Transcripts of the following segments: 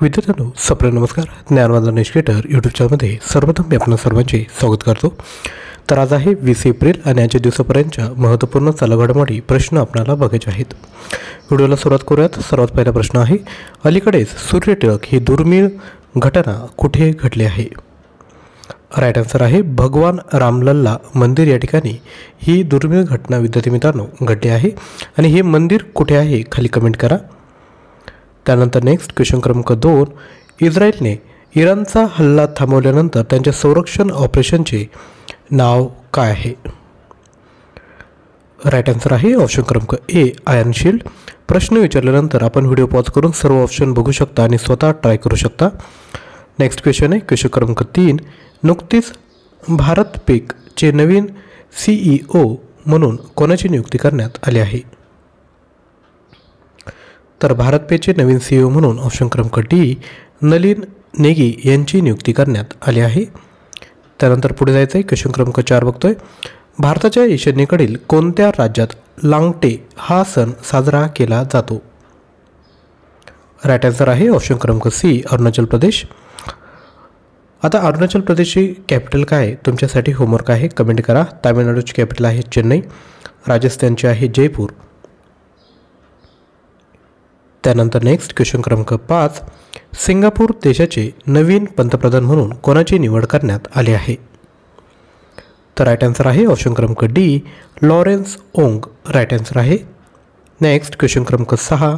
विद्यार्थ्यांनो सप्रेम नमस्कार. ज्ञानवंदन एज्युकेटर यूट्यूब चॅनलमध्ये सर्वप्रथम मी आपणा सर्वांचे स्वागत करतो. तर आज आहे 20 एप्रिल आणि आजच्या दिवसापर्यंतच्या महत्त्वपूर्ण चालघडामोडी प्रश्न आपल्याला बघायचे आहेत. व्हिडिओला सुरुवात करूयात. सर्वात पहिला प्रश्न आहे, अलीकडेच सूर्यटिळक ही दुर्मिळ घटना कुठे घडली आहे? राईट आन्सर आहे भगवान रामलल्ला मंदिर या ठिकाणी ही दुर्मिळ घटना विद्यार्थी मित्रांनो घडली आहे. आणि हे मंदिर कुठे आहे खाली कमेंट करा. त्यानंतर नेक्स्ट क्वेश्चन क्रमांक 2, इस्रायलने इराणचा हल्ला थांबवल्यानंतर त्यांच्या संरक्षण ऑपरेशनचे नाव काय आहे? राईट आन्सर आहे ऑप्शन क्रमांक ए आयर्न शील्ड. प्रश्न विचारल्यानंतर आपण व्हिडिओ पॉज करून सर्व ऑप्शन बघू शकता आणि स्वतः ट्राय करू शकता. नेक्स्ट क्वेश्चन आहे क्वेश्चन क्रमांक 3, नुकतीच भारत पेचे नवीन CEO म्हणून कोणाची नियुक्ती करण्यात आली आहे? तर भारत पेचे नवीन CEO म्हणून ऑप्शन क्रमांक डी नलिन नेगी यांची नियुक्ती करण्यात आली आहे. त्यानंतर पुढे जायचं आहे. क्वेश्चन क्रमांक 4 बघतोय, भारताच्या ईशान्येकडील कोणत्या राज्यात लांगटे हा सण साजरा केला जातो? राईट आन्सर आहे ऑप्शन क्रमांक सी अरुणाचल प्रदेश. आता अरुणाचल प्रदेशची कॅपिटल काय आहे? तुमच्यासाठी होमवर्क आहे, कमेंट करा. तामिळनाडूची कॅपिटल आहे चेन्नई, राजस्थानची आहे जयपूर. त्यानंतर नेक्स्ट क्वेश्चन क्रमांक 5, सिंगापूर देशाचे नवीन पंतप्रधान म्हणून कोणाची निवड करण्यात आली आहे? तर राईट आन्सर आहे ऑप्शन क्रमांक डी लॉरेन्स ओंग. राईट आन्सर आहे. नेक्स्ट क्वेश्चन क्रमांक 6,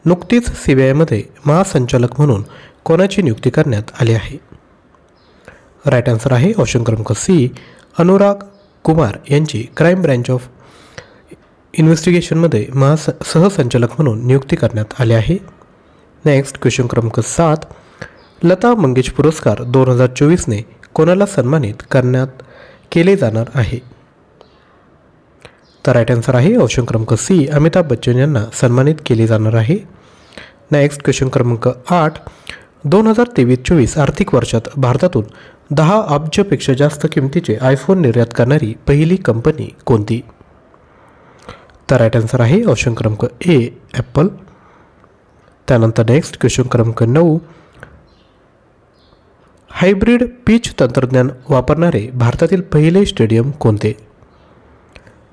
नुकतीच CBIमध्ये महासंचालक म्हणून कोणाची नियुक्ती करण्यात आली आहे? राईट आन्सर आहे ऑप्शन क्रमांक सी अनुराग कुमार यांची क्राईम ब्रँच ऑफ इन्व्हेस्टिगेशनमध्ये सहसंचालक म्हणून नियुक्ती करण्यात आली आहे. नेक्स्ट क्वेश्चन क्रमांक 7, लता मंगेशकर पुरस्कार 2024ने कोणाला सन्मानित केले जाणार आहे? तर राईट आन्सर आहे ऑप्शन क्रमांक सी अमिताभ बच्चन यांना सन्मानित केले जाणार आहे. नेक्स्ट क्वेश्चन क्रमांक 8, 2023-24 आर्थिक वर्षात भारतातून 10 अब्जपेक्षा जास्त किमतीचे iPhone निर्यात करणारी पहिली कंपनी कोणती? तर राईट आन्सर आहे ऑप्शन क्रमांक ए ॲपल. त्यानंतर नेक्स्ट क्वेश्चन क्रमांक 9, हायब्रिड पिच तंत्रज्ञान वापरणारे भारतातील पहिले स्टेडियम कोणते?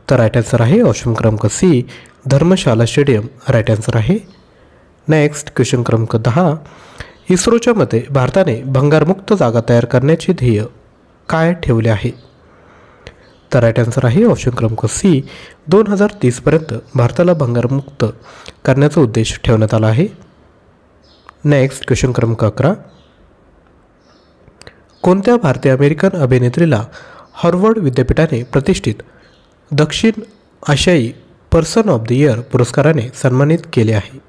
तर राईट आन्सर आहे ऑप्शन क्रमांक C Dharamshala stadium. Right answer आहे. नेक्स्ट क्वेश्चन क्रमांक 10, इस्रोच्या मते भारताने भंगारमुक्त जागा तयार करण्याचे ध्येय काय ठेवले आहे? तर राईट आन्सर आहे ऑप्शन क्रमांक सी 2030पर्यंत भारताला भंगारमुक्त करण्याचा उद्देश ठेवण्यात आला आहे. नेक्स्ट क्वेश्चन क्रमांक 11, कोणत्या भारतीय अमेरिकन अभिनेत्रीला हार्वर्ड विद्यापीठाने प्रतिष्ठित दक्षिण आशियाई पर्सन ऑफ द इयर पुरस्काराने सन्मानित केले आहे?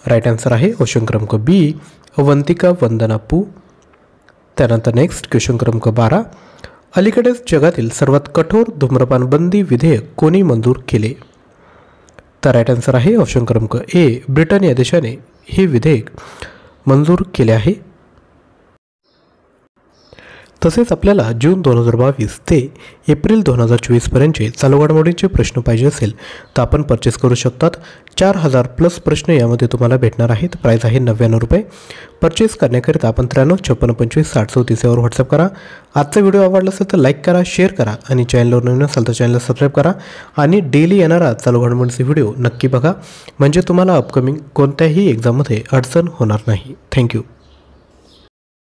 राईट आन्सर आहे ऑप्शन क्रमांक बी अवंतिका वंदना पू. त्यानंतर नेक्स्ट क्वेश्चन क्रमांक 12, अलीकडेच जगातील सर्वात कठोर धूम्रपान बंदी विधेयक कोणी मंजूर केले? तर राईट आन्सर आहे ऑप्शन क्रमांक ए ब्रिटन या देशाने हे विधेयक मंजूर केले आहे. तसेच आपल्याला जून 2022 ते एप्रिल 2024पर्यंतचे चालू घडामोडींचे प्रश्न पाहिजे असेल तर आपण परचेस करू शकतात. 4000+ प्रश्न यामध्ये तुम्हाला भेटणार आहेत. प्राईस आहे 99 रुपये. परचेस करण्याकरिता आपण 93 यावर व्हॉट्सअप करा. आजचा व्हिडिओ आवडला असेल तर लाईक करा, शेअर करा आणि चॅनलवर नवीन असाल तर चॅनलला सबस्क्राईब करा. आणि डेली येणारा चालू घडामोडींचे व्हिडिओ नक्की बघा, म्हणजे तुम्हाला अपकमिंग कोणत्याही एक्झाममध्ये अडचण होणार नाही. थँक्यू.